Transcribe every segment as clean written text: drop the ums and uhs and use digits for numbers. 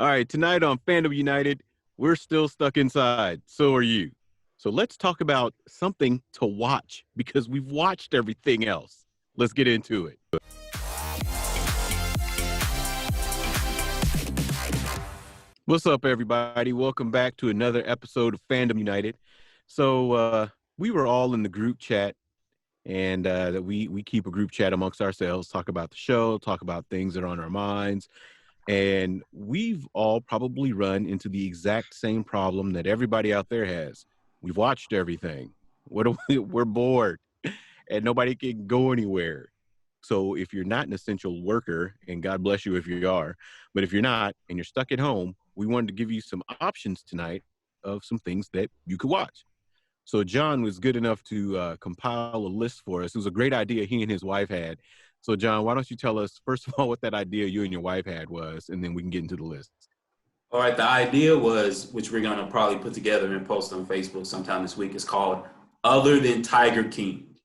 All right, tonight on Fandom United, we're still stuck inside. So are you. So let's talk about something to watch because we've watched everything else. Let's get into it. What's up, everybody? Welcome back to another episode of Fandom United. So we were all in the group chat, and that we keep a group chat amongst ourselves, talk about the show, talk about things that are on our minds. And we've all probably run into the exact same problem that everybody out there has. We've watched everything. We're bored and nobody can go anywhere. So if you're not an essential worker, and God bless you if you are, but if you're not and you're stuck at home, we wanted to give you some options tonight of some things that you could watch. So John was good enough to compile a list for us. It was a great idea he and his wife had. So John, why don't you tell us, first of all, what that idea you and your wife had was, and then we can get into the list. All right, the idea was, which we're going to probably put together and post on Facebook sometime this week, is called Other Than Tiger King.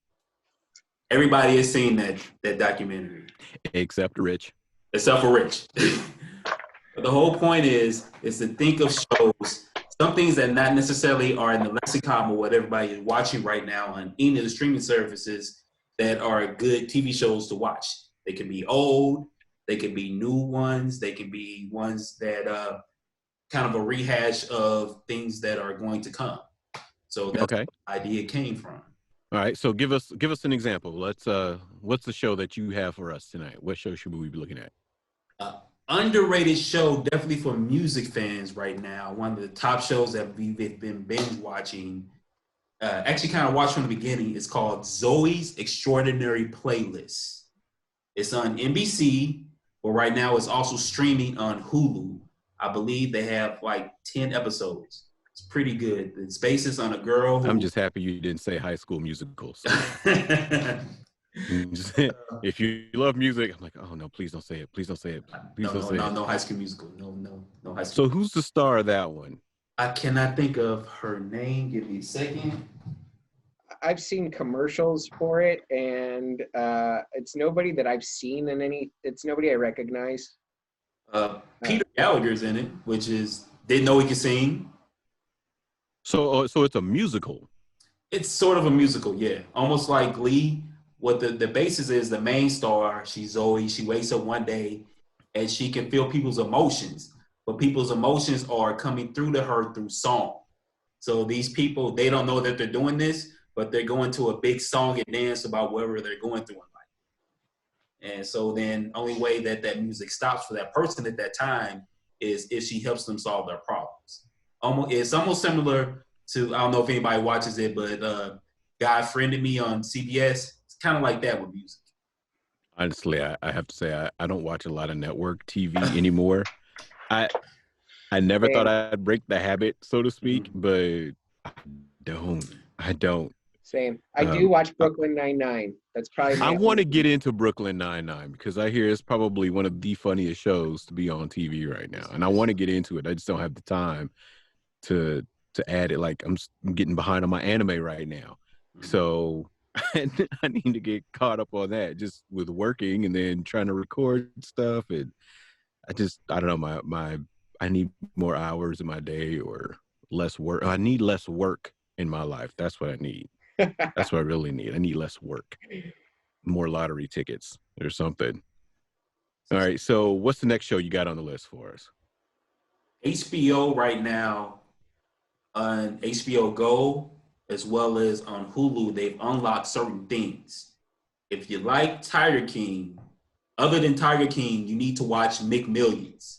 Everybody has seen that documentary. Except Rich. Except for Rich. But the whole point is to think of shows, some things that not necessarily are in the lexicon of what everybody is watching right now on any of the streaming services that are good TV shows to watch. They can be old, they can be new ones, they can be ones that kind of a rehash of things that are going to come. So that's okay. where the idea came from. All right, so give us an example. Let's what's the show that you have for us tonight? What show should we be looking at? Underrated show, definitely for music fans right now. One of the top shows that we've been binge watching, actually kind of watched from the beginning. It's called Zoe's Extraordinary Playlist. It's on NBC, but right now it's also streaming on Hulu. I believe they have like 10 episodes. It's pretty good. It's basis on a girl who... I'm just happy you didn't say High School Musical. So. If you love music, I'm like, oh no, please don't say it. Please don't say it. Please don't say it. No High School Musical. No High School. So who's the star of that one? I cannot think of her name. Give me a second. I've seen commercials for it, and it's nobody that I've seen in any. It's nobody I recognize. Peter Gallagher's in it, which is didn't know he could sing. So it's a musical. It's sort of a musical, yeah, almost like Glee. What the basis is, the main star, she's Zoe. She wakes up one day and she can feel people's emotions, but people's emotions are coming through to her through song. So these people, they don't know that they're doing this, but they're going to a big song and dance about whatever they're going through in life. And so then only way that music stops for that person at that time is if she helps them solve their problems. It's almost similar to, I don't know if anybody watches it, but God Friended Me on CBS. It's kind of like that with music. Honestly, I have to say I don't watch a lot of network TV anymore. I never thought I'd break the habit, so to speak, but I don't. Same. I do watch Brooklyn Nine-Nine. That's probably I want to get into Brooklyn Nine-Nine because I hear it's probably one of the funniest shows to be on TV right now. And I want to get into it. I just don't have the time to add it. Like I'm getting behind on my anime right now. So I need to get caught up on that just with working and then trying to record stuff. And I don't know, I need more hours in my day or less work. I need less work in my life. That's what I need. That's what I really need. I need less work, more lottery tickets or something. All right. So what's the next show you got on the list for us? HBO right now on HBO Go, as well as on Hulu, they've unlocked certain things. If you like Tiger King, other than Tiger King, you need to watch McMillions.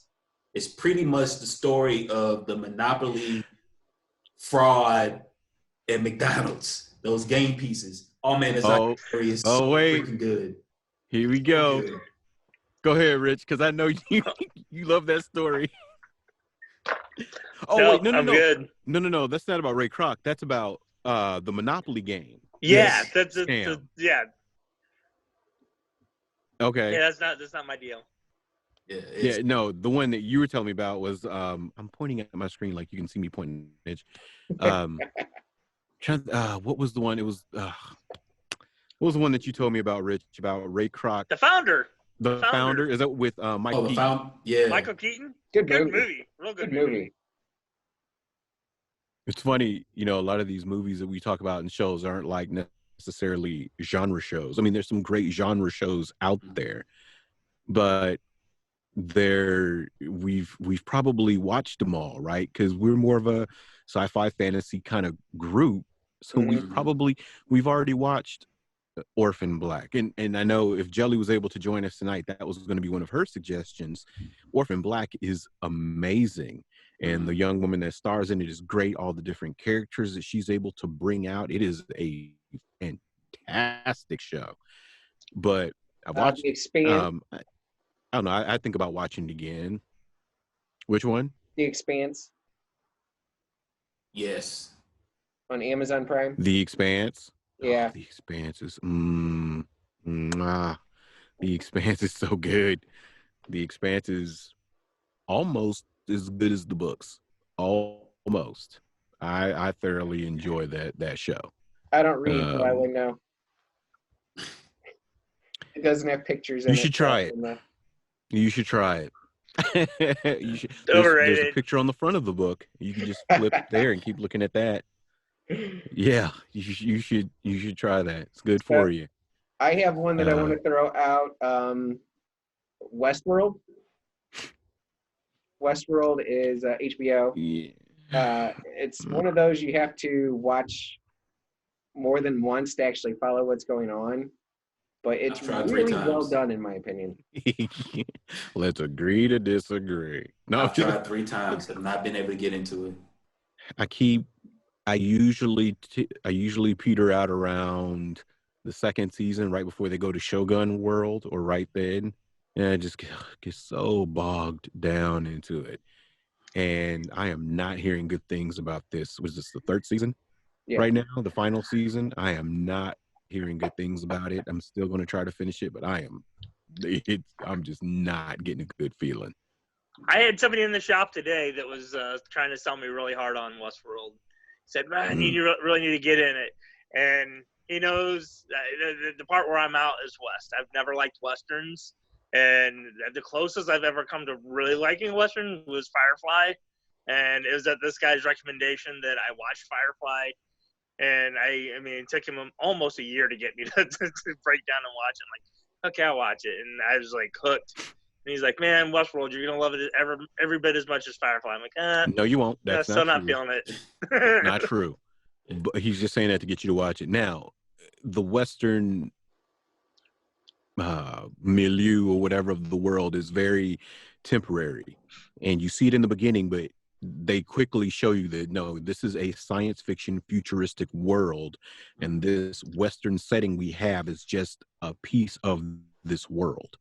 It's pretty much the story of the monopoly fraud at McDonald's. Those game pieces. Oh man, it's hilarious. Oh, wait. Freaking good. Here we go. Good. Go ahead, Rich, because I know you love that story. Oh, wait, no. Good. No. That's not about Ray Kroc. That's about the Monopoly game. Yeah, yes. Yeah. Okay. Yeah, that's not my deal. Yeah, no, the one that you were telling me about was I'm pointing at my screen like you can see me pointing, Mitch. What was the one? It was what was the one that you told me about, Rich, about Ray Kroc? The Founder. The Founder. Is that with Mike Oh, the Keaton? found. Yeah. Michael Keaton. Good Good movie. movie. Real good Good movie. It's funny, a lot of these movies that we talk about in shows aren't like necessarily genre shows. I mean, there's some great genre shows out there, but we've probably watched them all, right? Because we're more of a sci-fi fantasy kind of group, so we've already watched Orphan Black, and I know if Jelly was able to join us tonight, that was going to be one of her suggestions. Orphan Black is amazing, and the young woman that stars in it is great. All the different characters that she's able to bring out, it is a fantastic show. But I watched The Expanse. I don't know. I think about watching it again. Which one? The Expanse Yes. on Amazon Prime. The Expanse. Yeah. Oh, The Expanse is The Expanse is so good. The Expanse is almost as good as the books. Almost. I thoroughly enjoy that show. I don't read, so I wouldn't know. It doesn't have pictures in it. You should try it. You should try it. You should. There's a picture on the front of the book. You can just flip it there and keep looking at that. Yeah, you should try that. It's good for you. I have one that I want to throw out. Westworld. Westworld is HBO. Yeah. It's one of those you have to watch more than once to actually follow what's going on. But it's really well done, in my opinion. Let's agree to disagree. No, I've tried 3 times. Have not been able to get into it. I usually peter out around the second season, right before they go to Shogun World, or right then, and I just get so bogged down into it. And I am not hearing good things about this. Was this the 3rd season? Yeah. Right now, the final season? I am not hearing good things about it. I'm still going to try to finish it, but I'm just not getting a good feeling. I had somebody in the shop today that was trying to sell me really hard on Westworld. Said, man, you really need to get in it. And he knows the part where I'm out is West. I've never liked Westerns. And the closest I've ever come to really liking a Western was Firefly. And it was at this guy's recommendation that I watched Firefly. And I mean, it took him almost a year to get me to break down and watch it. I'm like, okay, I'll watch it. And I was like hooked. And he's like, man, Westworld, you're going to love it every bit as much as Firefly. I'm like, no, you won't. That's still not true. feeling it. Not true. But he's just saying that to get you to watch it. Now, the Western milieu or whatever of the world is very temporary. And you see it in the beginning, but they quickly show you that, no, this is a science fiction futuristic world. And this Western setting we have is just a piece of this world.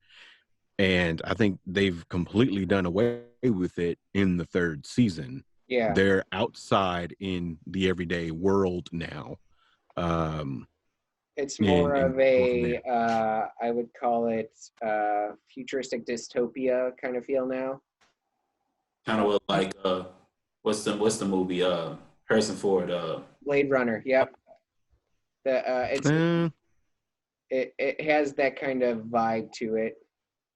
And I think they've completely done away with it in the 3rd season. Yeah. They're outside in the everyday world now. It's more of a, I would call it futuristic dystopia kind of feel now. Kind of like, what's the movie? Harrison Ford. Blade Runner. Yep. It has that kind of vibe to it.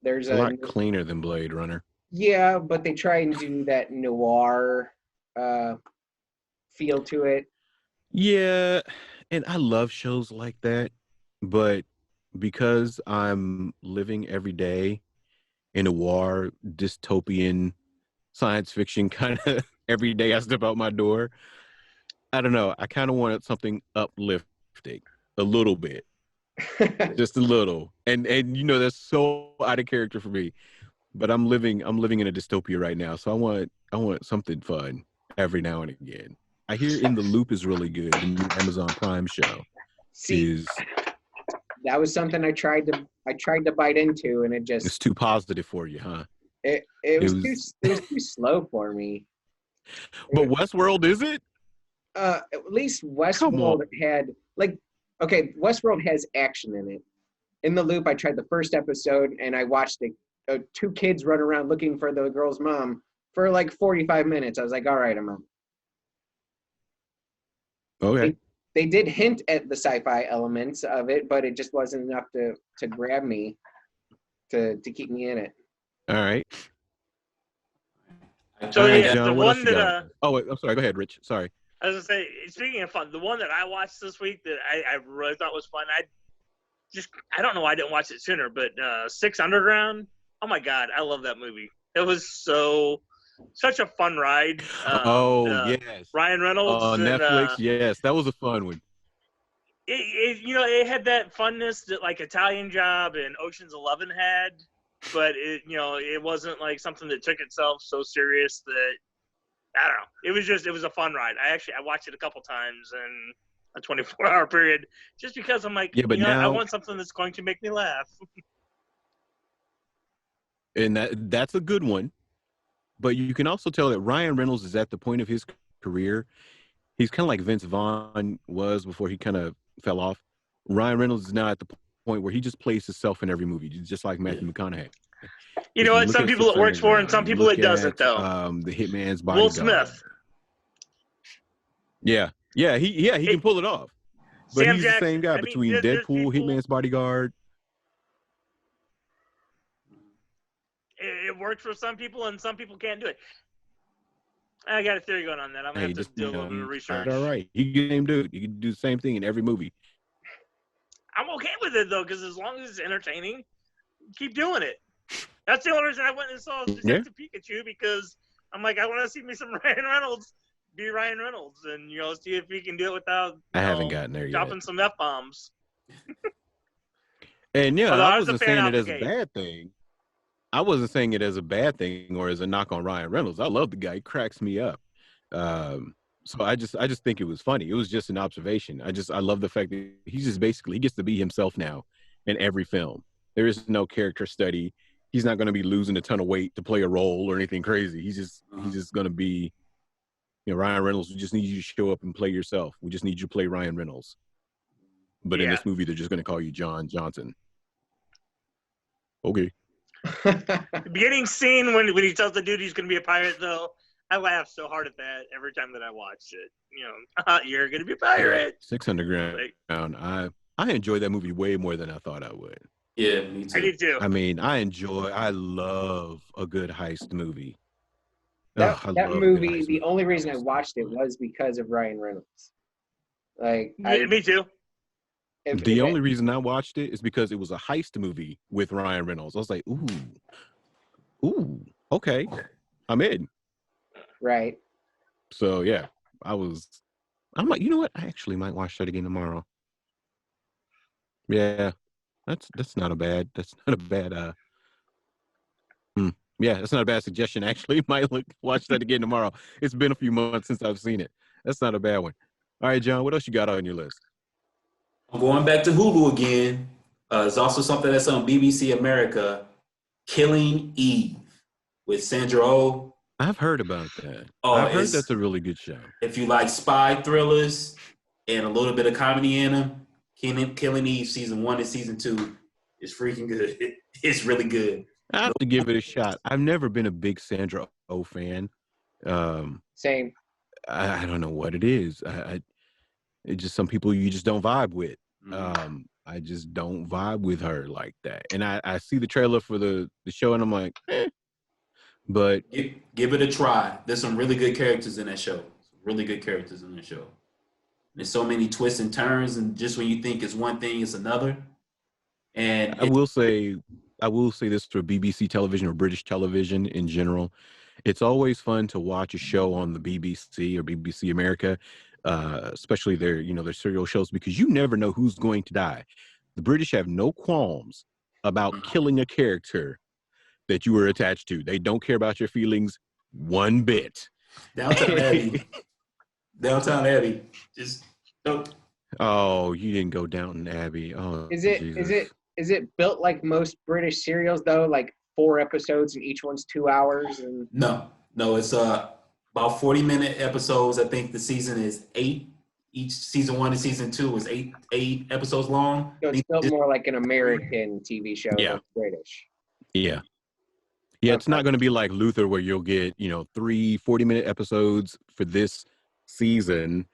There's a lot cleaner than Blade Runner. Yeah, but they try and do that noir feel to it. Yeah, and I love shows like that, but because I'm living every day in a noir, dystopian, science fiction kind of every day I step out my door, I don't know. I kind of wanted something uplifting a little bit. Just a little. And that's so out of character for me. But I'm living in a dystopia right now, so I want something fun every now and again. I hear In the Loop is really good. The new Amazon Prime show. That was something I tried to bite into, and it's too positive for you, huh? It was too slow for me. But Westworld, is it? At least Westworld had Westworld has action in it. In the Loop, I tried the first episode and I watched 2 kids run around looking for the girl's mom for like 45 minutes. I was like, all right, I'm out. Okay. They did hint at the sci-fi elements of it, but it just wasn't enough to grab me. to keep me in it. All right. So All right, yeah, John, the what else one you that got? Oh, wait, I'm sorry. Go ahead, Rich. Sorry. I was gonna say, speaking of fun, the one that I watched this week that I really thought was fun. I don't know why I didn't watch it sooner, but Six Underground. Oh my god, I love that movie. It was such a fun ride. Yes. Ryan Reynolds and Netflix. Yes, that was a fun one. it had that funness that like Italian Job and Ocean's 11 had, but it wasn't like something that took itself so serious that I don't know. It was a fun ride. I watched it a couple times in a 24-hour period just because I'm like, Yeah, but I now, want something that's going to make me laugh. and that's a good one. But you can also tell that Ryan Reynolds is at the point of his career. He's kind of like Vince Vaughn was before he kind of fell off. Ryan Reynolds is now at the point where he just plays himself in every movie, just like Matthew McConaughey. You know what? Some people it works for, and some people it doesn't. Though. The Hitman's Bodyguard. Will Smith. Yeah, he can pull it off. But Sam he's Jackson. the same guy between Deadpool, Hitman's Bodyguard. It works for some people, and some people can't do it. I got a theory going on that. I'm gonna have to do a little bit of research. All right, you can same dude. You can do the same thing in every movie. I'm okay with it though, because as long as it's entertaining, keep doing it. That's the only reason I went and saw Detective Pikachu, because I'm like, I want to see me some Ryan Reynolds be Ryan Reynolds, and see if he can do it without. I haven't gotten there dropping yet. some F-bombs. And yeah, I wasn't saying it as a bad thing. I wasn't saying it as a bad thing or as a knock on Ryan Reynolds. I love the guy; he cracks me up. So I just think it was funny. It was just an observation. I love the fact that he gets to be himself now in every film. There is no character study. He's not going to be losing a ton of weight to play a role or anything crazy. He's just going to be, Ryan Reynolds. We just need you to show up and play yourself. We just need you to play Ryan Reynolds. But in this movie, they're just going to call you John Johnson. Okay. The beginning scene when he tells the dude he's going to be a pirate, though, I laugh so hard at that every time that I watch it. You're going to be a pirate. 600 Grand. I enjoyed that movie way more than I thought I would. Yeah, me too. I do too. I mean, I love a good heist movie. That movie, the only reason I watched it was because of Ryan Reynolds. Me too. The only reason I watched it is because it was a heist movie with Ryan Reynolds. I was like, ooh, okay, I'm in. Right. So yeah, I'm like, you know what? I actually might watch that again tomorrow. Yeah, that's not a bad. Yeah, that's not a bad suggestion. Actually, might watch that again tomorrow. It's been a few months since I've seen it. That's not a bad one. All right, John, what else you got on your list? I'm going back to Hulu again. It's also something that's on BBC America, Killing Eve with Sandra Oh. I've heard about that. Oh, I've heard that's a really good show. If you like spy thrillers and a little bit of comedy in them, Killing Eve season 1 and season 2 is freaking good. It's really good. I have to give it a shot. I've never been a big Sandra Oh fan. Same. I don't know what it is. It's just some people you just don't vibe with. I just don't vibe with her like that. And I see the trailer for the show and I'm like, But give it a try. There's some really good characters in that show. Really good characters in the show. There's so many twists and turns, and just when you think it's one thing, it's another. And I will say this for BBC television or British television in general. It's always fun to watch a show on the BBC or BBC America, especially their serial shows, because you never know who's going to die. The British have no qualms about killing a character that you were attached to. They don't care about your feelings one bit. Downtown Abbey. Just don't. Oh, you didn't go Downton Abbey. Oh, is it built like most British serials though? Like 4 episodes and each one's 2 hours? And No, it's about 40-minute episodes. I think the season is 8. Each season 1 and season 2 is 8 episodes long. So it's built more like an American TV show than British. Yeah. Yeah, it's not going to be like Luther where you'll get, 3 40-minute episodes for this season,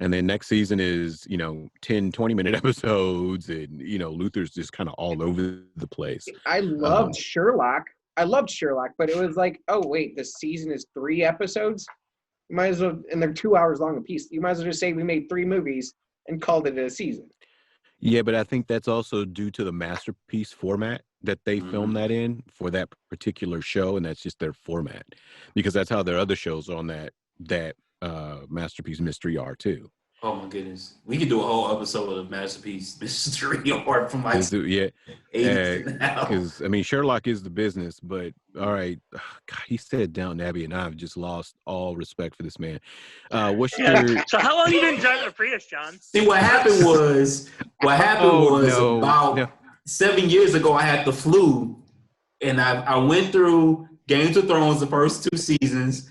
And then next season is, 10, 20-minute episodes, and, Luther's just kind of all over the place. I loved Sherlock. But it was like, oh, wait, the season is 3 episodes? You might as well, and they're 2 hours long apiece. You might as well just say we made 3 movies and called it a season. Yeah, but I think that's also due to the Masterpiece format that they film that in for that particular show, and that's just their format, because that's how their other shows on that Masterpiece Mystery are too. Oh my goodness, we could do a whole episode of Masterpiece Mystery Art from like yeah, 80s now. Because Sherlock is the business, but all right, God, he said Downton Abbey, and I've just lost all respect for this man. What's your? So how long you been driving a Prius, John? See, what happened was about 7 years ago, I had the flu, and I went through Games of Thrones the first 2 seasons.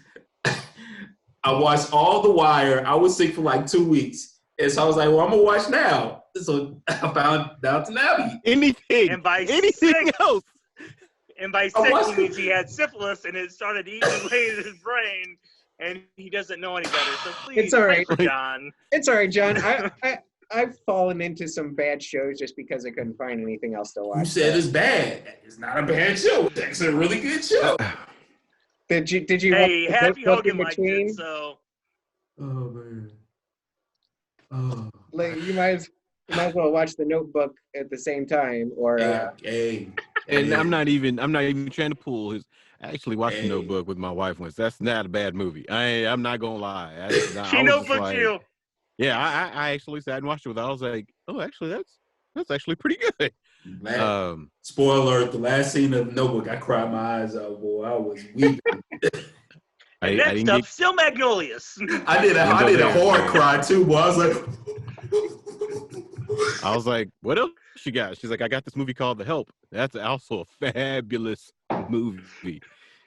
I watched all The Wire. I was sick for like 2 weeks. And so I was like, well, I'm going to watch now. So I found Downton Abbey. Anything else. And by 6 means he had syphilis and it started eating away at his brain, and he doesn't know any better. So please, it's all right, John. It's all right, John. I've fallen into some bad shows just because I couldn't find anything else to watch. You said it's bad. It's not a bad show. It's a really good show. Did you? Hey, Happy Hogan liked it, so. Oh man. Oh. Like, you might as well watch The Notebook at the same time, or. And I'm not even trying to pull his. I actually watched The Notebook with my wife once. That's not a bad movie. I'm not gonna lie. She notebooked you. Yeah, I actually sat and watched it with her. I was like, oh, actually, that's actually pretty good. Spoiler alert, the last scene of Notebook, I cried my eyes out, boy. I was weeping. Next up, Still Magnolias. I did a hard cry too, boy. I was like, what else you got? She's like, I got this movie called The Help. That's also a fabulous movie.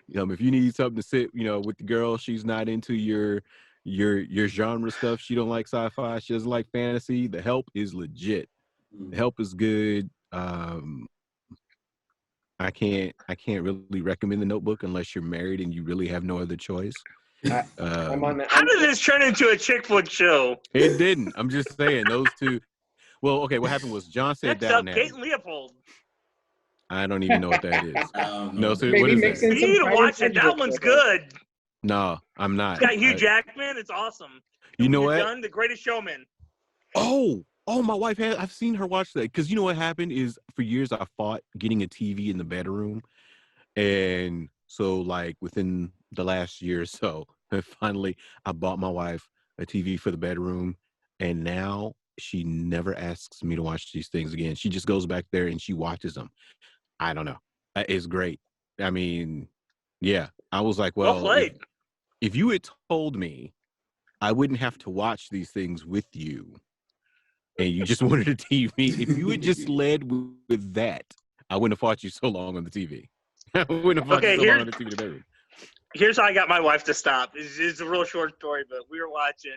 If you need something to sit, with the girl, she's not into your genre stuff. She don't like sci-fi. She doesn't like fantasy. The Help is legit. The Help is good. I can't really recommend The Notebook unless you're married and you really have no other choice. How did this turn into a chick flick show? It didn't. I'm just saying those two. Well, okay. What happened was John said Next up, Kate and Leopold. I don't even know what that is. No, so Maybe what is mix that? in You some need to Pride watch and it. That one's good. No, I'm not. It's got Hugh Jackman. It's awesome. You know what? Done, The Greatest Showman. Oh, my wife I've seen her watch that, because you know what happened is for years I fought getting a TV in the bedroom, and so like within the last year or so, finally I bought my wife a TV for the bedroom, and now she never asks me to watch these things again. She just goes back there and she watches them. I don't know. It's great. I mean, yeah. I was like, well played. If you had told me I wouldn't have to watch these things with you, and you just wanted a TV, if you had just led with that, I wouldn't have fought you so long on the TV. I wouldn't have fought you so long on the TV today. Here's how I got my wife to stop. It's a real short story, but we were watching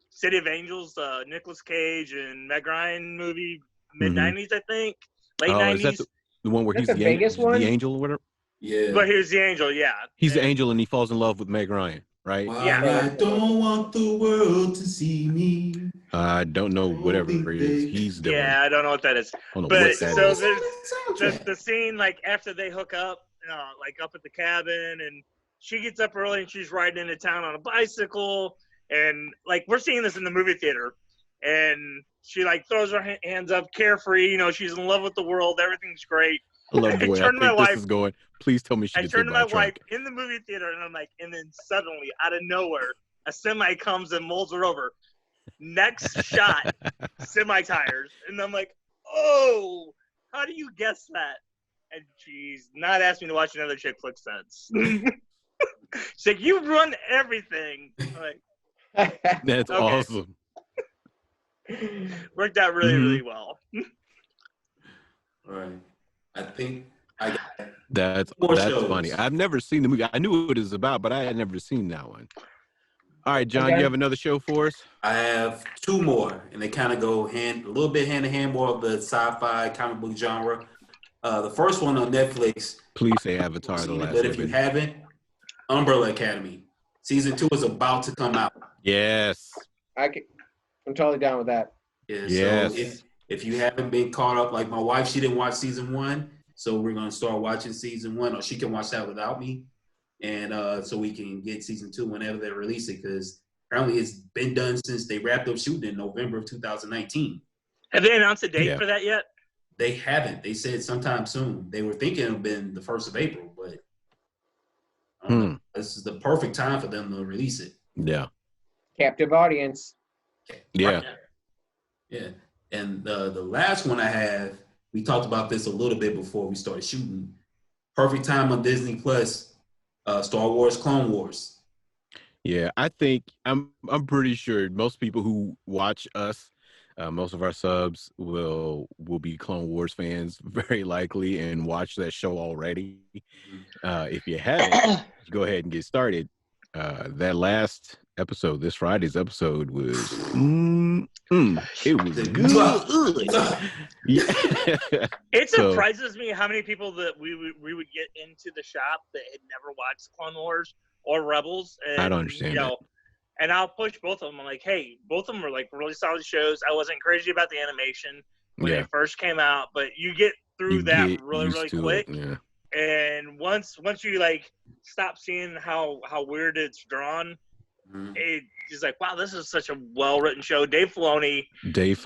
City of Angels, Nicolas Cage and Meg Ryan movie, mid-90s, I think, late 90s. Is that the one where he's the Vegas one? The angel or whatever? Yeah. But here's the angel, yeah. He's the angel and he falls in love with Meg Ryan, right? Yeah. I don't want the world to see me. I don't know whatever it is he's doing. Yeah, I don't know what that is. But there's the scene like after they hook up, like up at the cabin, and she gets up early and she's riding into town on a bicycle, and like we're seeing this in the movie theater, and she like throws her hands up, carefree. She's in love with the world. Everything's great. I love the way I think this is going. Please tell me she gets hit by a truck. I turned to my wife in the movie theater, and I'm like, and then suddenly, out of nowhere, a semi comes and mulls her over. Next shot, semi tires, and I'm like, oh, how do you guess that? And she's not asked me to watch another chick flick since. She's like, you run everything. I'm like, that's awesome. Worked out really, really well. All right. I think that's funny. I've never seen the movie. I knew what it was about, but I had never seen that one. All right, John, you have another show for us? I have 2 more, and they kind of go a little bit hand in hand, more of the sci-fi comic book genre. The first one on Netflix. Please say Avatar: The Last Airbender. But if you haven't, Umbrella Academy. Season 2 is about to come out. Yes. I'm totally down with that. Yeah, Yes. So if you haven't been caught up, like my wife, she didn't watch season 1, so we're gonna start watching season 1, or she can watch that without me, and so we can get season 2 whenever they release it, because apparently it's been done since they wrapped up shooting in November of 2019. Have they announced a date for that yet? They haven't. They said sometime soon. They were thinking it would have been the 1st of April, but I don't know. This is the perfect time for them to release it. Yeah. Captive audience. Yeah. Yeah. And the last one I have, we talked about this a little bit before we started shooting. Perfect time on Disney Plus, Star Wars Clone Wars. Yeah, I think I'm pretty sure most people who watch us, most of our subs will be Clone Wars fans, very likely, and watch that show already. If you haven't, go ahead and get started. That last episode, this Friday's episode, was it was good. Yeah. It surprises me how many people that we would get into the shop that had never watched Clone Wars or Rebels. And, I don't understand that. And I'll push both of them. I'm like, hey, both of them were like really solid shows. I wasn't crazy about the animation when they first came out, but you get through that really quick. Yeah. And once you like stop seeing how weird it's drawn, it's like, wow, this is such a well written show. Dave Filoni gets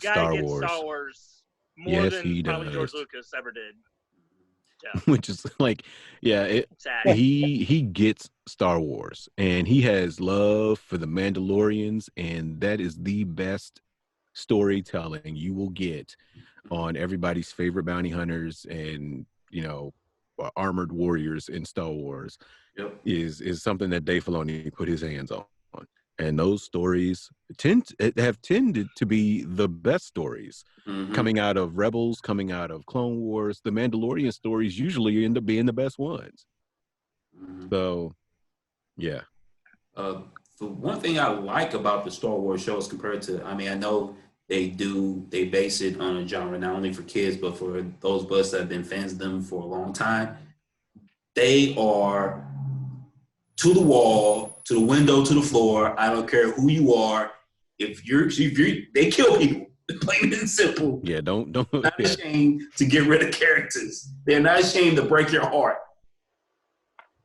Star Wars more than probably does. George Lucas ever did. Yeah. Which is like, he gets Star Wars, and he has love for the Mandalorians, and that is the best storytelling you will get on everybody's favorite bounty hunters and armored warriors in Star Wars. Is something that Dave Filoni put his hands on. And those stories have tended to be the best stories coming out of Rebels, coming out of Clone Wars. The Mandalorian stories usually end up being the best ones. So, yeah. The one thing I like about the Star Wars shows compared to, I know they base it on a genre not only for kids, but for those of us that have been fans of them for a long time. They are to the wall, to the window, to the floor. I don't care who you are. If you're they kill people. Plain and simple. Yeah, don't. They're not ashamed to get rid of characters. They're not ashamed to break your heart.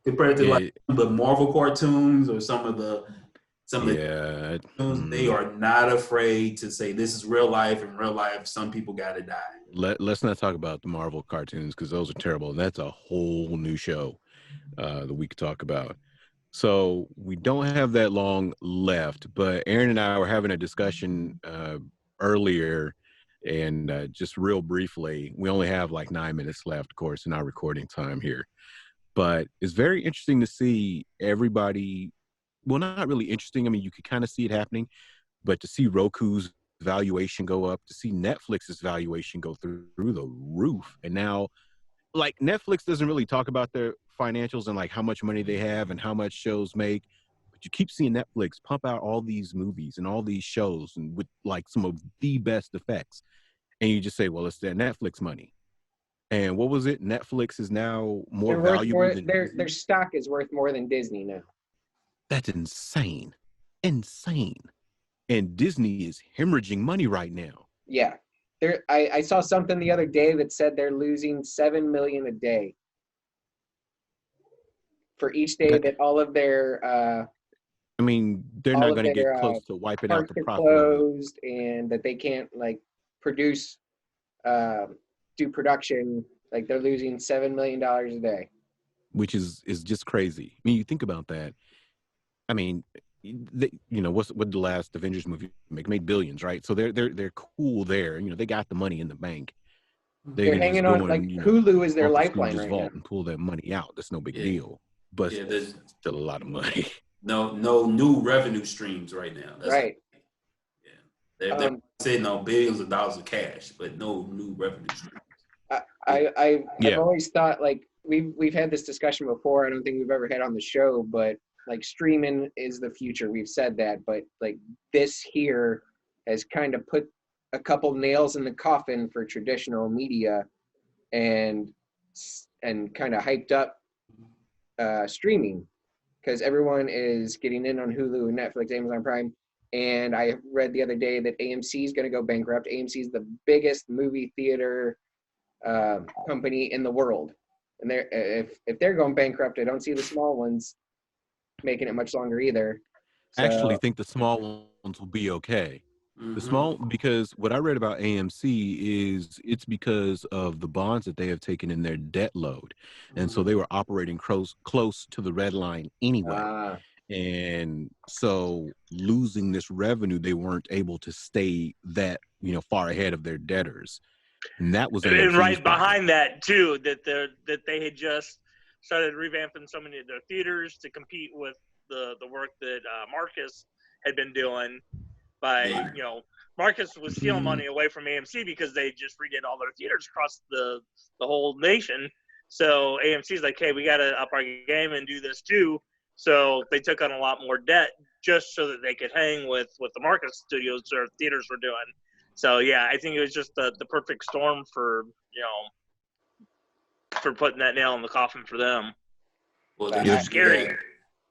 Compared to like the Marvel cartoons or some of the cartoons, they are not afraid to say this is real life. In real life, some people gotta die. Let's not talk about the Marvel cartoons because those are terrible. And that's a whole new show that we could talk about. So we don't have that long left, but Aaron and I were having a discussion earlier, and just real briefly, we only have like 9 minutes left, of course, in our recording time here. But it's very interesting to see everybody. Well, not really interesting. You could kind of see it happening, but to see Roku's valuation go up, to see Netflix's valuation go through the roof, and now, like, Netflix doesn't really talk about their financials and like how much money they have and how much shows make, but you keep seeing Netflix pump out all these movies and all these shows and with like some of the best effects, and you just say, well, it's their Netflix money. And what was it? Netflix is now more valuable than their stock is worth more than Disney now. That's insane. And Disney is hemorrhaging money right now. Yeah. I saw something the other day that said they're losing $7 million a day for each day that all of their they're not going to get close to wiping out the profit. Closed, and that they can't like produce, do production. Like they're losing $7 million a day, which is just crazy. You think about that. What the last Avengers movie made billions, right? So they're cool there. They got the money in the bank. They're hanging on like Hulu is their lifeline right now. And pull that money out. That's no big deal. But there's still a lot of money. No new revenue streams right now. That's right. They're saying billions of dollars of cash, but no new revenue streams. I've always thought like we've had this discussion before. I don't think we've ever had on the show, but like streaming is the future. We've said that, but like this here has kind of put a couple nails in the coffin for traditional media, and kind of hyped up streaming. because everyone is getting in on Hulu, Netflix, Amazon Prime. And I read the other day that AMC is going to go bankrupt. AMC is the biggest movie theater company in the world, and if they're going bankrupt, I don't see the small ones making it much longer either. I actually think the small ones will be okay. The small, because what I read about AMC is it's because of the bonds that they have taken in their debt load. And so they were operating close to the red line anyway. And so losing this revenue, they weren't able to stay that, far ahead of their debtors. And that was and right behind that too, that they had just started revamping so many of their theaters to compete with the work that Marcus had been doing by, Marcus was stealing money away from AMC because they just redid all their theaters across the whole nation. So AMC's like, hey, we got to up our game and do this too. So they took on a lot more debt just so that they could hang with what the Marcus studios or theaters were doing. So yeah, I think it was just the perfect storm for for putting that nail in the coffin for them. Well, it's scary. Yeah.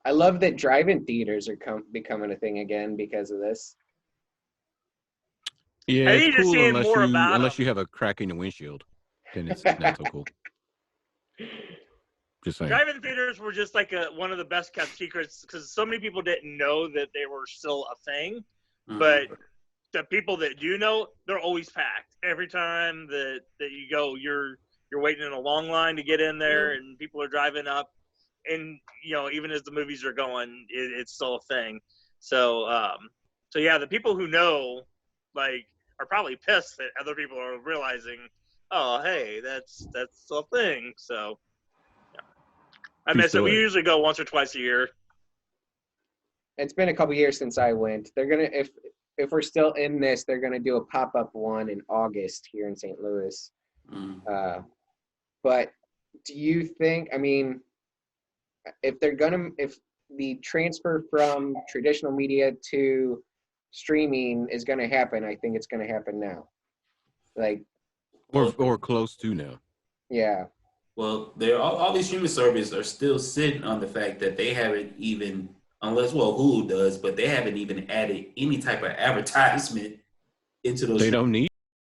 I love that drive-in theaters are becoming a thing again because of this. Yeah, it's cool unless you have a crack in the windshield. Then it's not so cool. Just saying. Drive-in theaters were just like one of the best kept secrets because so many people didn't know that they were still a thing. But the people that do know, they're always packed. Every time that you go, you're waiting in a long line to get in there, and people are driving up. And even as the movies are going, it's still a thing. So yeah, the people who know, are probably pissed that other people are realizing, oh, hey, that's still a thing. So yeah. I miss it. We usually go once or twice a year. It's been a couple years since I went. They're gonna if we're still in this, they're gonna do a pop-up one in August here in St. Louis. But do you think? I mean, if the transfer from traditional media to streaming is going to happen, I think it's going to happen now. Or close to now. Yeah. Well, all these streaming services are still sitting on the fact that they haven't even, Hulu does, but they haven't even added any type of advertisement into those. They don't need